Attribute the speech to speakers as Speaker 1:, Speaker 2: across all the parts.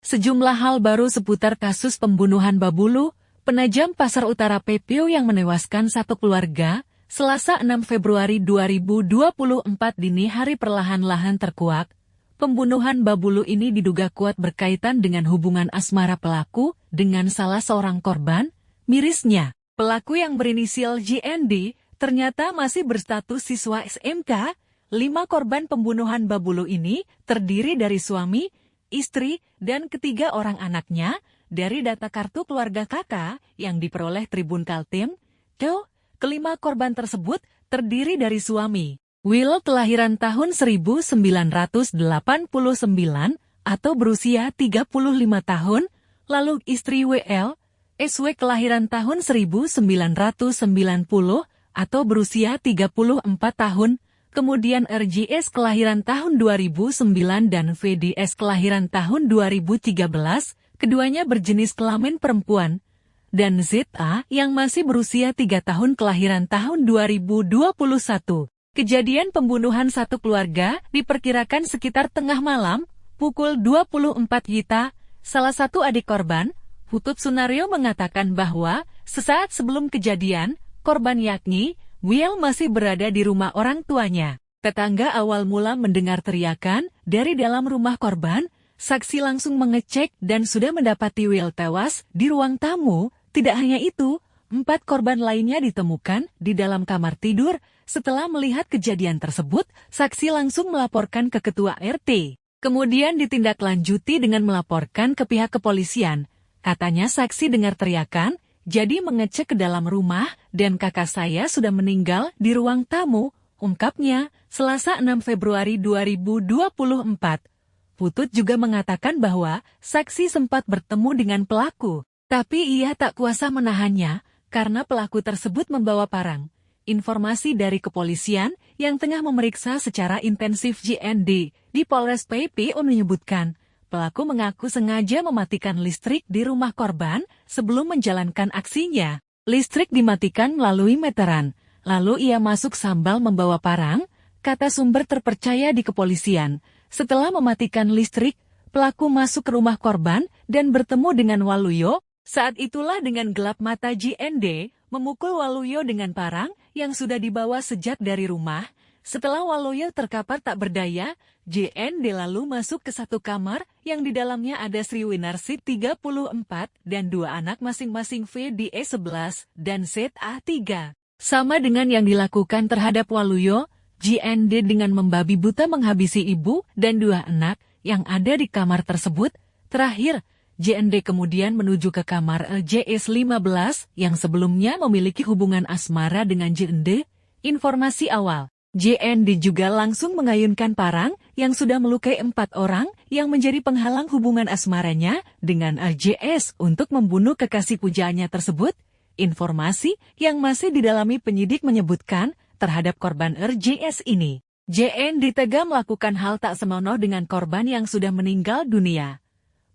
Speaker 1: Sejumlah hal baru seputar kasus pembunuhan Babulu, penajam Pasar Utara PPO yang menewaskan satu keluarga, Selasa 6 Februari 2024 dini hari perlahan-lahan terkuak. Pembunuhan Babulu ini diduga kuat berkaitan dengan hubungan asmara pelaku dengan salah seorang korban. Mirisnya, pelaku yang berinisial JND ternyata masih berstatus siswa SMK. 5 korban pembunuhan Babulu ini terdiri dari suami, istri, dan ketiga orang anaknya. Dari data kartu keluarga kakak yang diperoleh Tribun Kaltim, kelima korban tersebut terdiri dari suami Will kelahiran tahun 1989 atau berusia 35 tahun, lalu istri WL, SW kelahiran tahun 1990 atau berusia 34 tahun, kemudian RJS kelahiran tahun 2009 dan VDS kelahiran tahun 2013, keduanya berjenis kelamin perempuan, dan ZA yang masih berusia 3 tahun kelahiran tahun 2021. Kejadian pembunuhan satu keluarga diperkirakan sekitar tengah malam, pukul 24 WITA. Salah satu adik korban, Putut Sunario, mengatakan bahwa sesaat sebelum kejadian, korban yakni Will masih berada di rumah orang tuanya. Tetangga awal mula mendengar teriakan dari dalam rumah korban. Saksi langsung mengecek dan sudah mendapati Will tewas di ruang tamu. Tidak hanya itu, 4 korban lainnya ditemukan di dalam kamar tidur. Setelah melihat kejadian tersebut, saksi langsung melaporkan ke ketua RT. Kemudian ditindaklanjuti dengan melaporkan ke pihak kepolisian. Katanya saksi dengar teriakan, jadi mengecek ke dalam rumah, dan kakak saya sudah meninggal di ruang tamu, ungkapnya, Selasa 6 Februari 2024. Putut juga mengatakan bahwa saksi sempat bertemu dengan pelaku, tapi ia tak kuasa menahannya karena pelaku tersebut membawa parang. Informasi dari kepolisian yang tengah memeriksa secara intensif JND di Polres PPO menyebutkan, pelaku mengaku sengaja mematikan listrik di rumah korban sebelum menjalankan aksinya. Listrik dimatikan melalui meteran, lalu ia masuk sambil membawa parang, kata sumber terpercaya di kepolisian. Setelah mematikan listrik, pelaku masuk ke rumah korban dan bertemu dengan Waluyo. Saat itulah dengan gelap mata JND memukul Waluyo dengan parang yang sudah dibawa sejak dari rumah. Setelah Waluyo terkapar tak berdaya, JND lalu masuk ke satu kamar yang di dalamnya ada Sri Winarsi 34 dan 2 anak masing-masing VDE 11 dan ZA 3. Sama dengan yang dilakukan terhadap Waluyo, JND dengan membabi buta menghabisi ibu dan 2 anak yang ada di kamar tersebut. Terakhir, JND kemudian menuju ke kamar LJS 15 yang sebelumnya memiliki hubungan asmara dengan JND. Informasi awal, JND juga langsung mengayunkan parang yang sudah melukai 4 orang yang menjadi penghalang hubungan asmaranya dengan LJS untuk membunuh kekasih pujaannya tersebut. Informasi yang masih didalami penyidik menyebutkan terhadap korban RJS ini, JND tega melakukan hal tak senonoh dengan korban yang sudah meninggal dunia.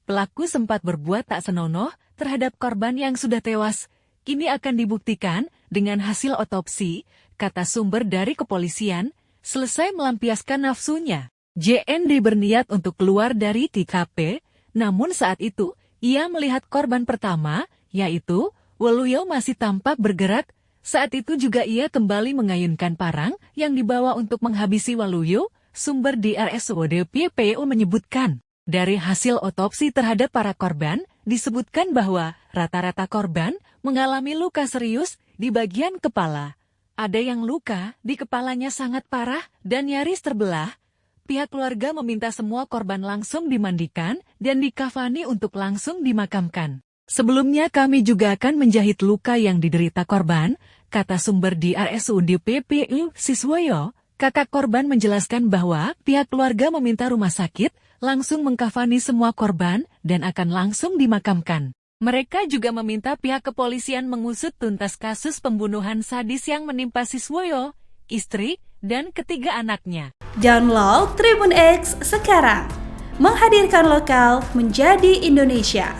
Speaker 1: Pelaku sempat berbuat tak senonoh terhadap korban yang sudah tewas. Kini akan dibuktikan dengan hasil otopsi, kata sumber dari kepolisian. Selesai melampiaskan nafsunya, JND berniat untuk keluar dari TKP, namun saat itu ia melihat korban pertama, yaitu Waluyo masih tampak bergerak. Saat itu juga ia kembali mengayunkan parang yang dibawa untuk menghabisi Waluyo. Sumber di RSUD PPO menyebutkan, dari hasil otopsi terhadap para korban, disebutkan bahwa rata-rata korban mengalami luka serius di bagian kepala. Ada yang luka di kepalanya sangat parah dan nyaris terbelah. Pihak keluarga meminta semua korban langsung dimandikan dan dikafani untuk langsung dimakamkan. Sebelumnya kami juga akan menjahit luka yang diderita korban, kata sumber di RSUD PPU Siswoyo. Kakak korban menjelaskan bahwa pihak keluarga meminta rumah sakit langsung mengkafani semua korban dan akan langsung dimakamkan. Mereka juga meminta pihak kepolisian mengusut tuntas kasus pembunuhan sadis yang menimpa Siswoyo, istri, dan ketiga anaknya.
Speaker 2: Download Tribun X sekarang, menghadirkan lokal menjadi Indonesia.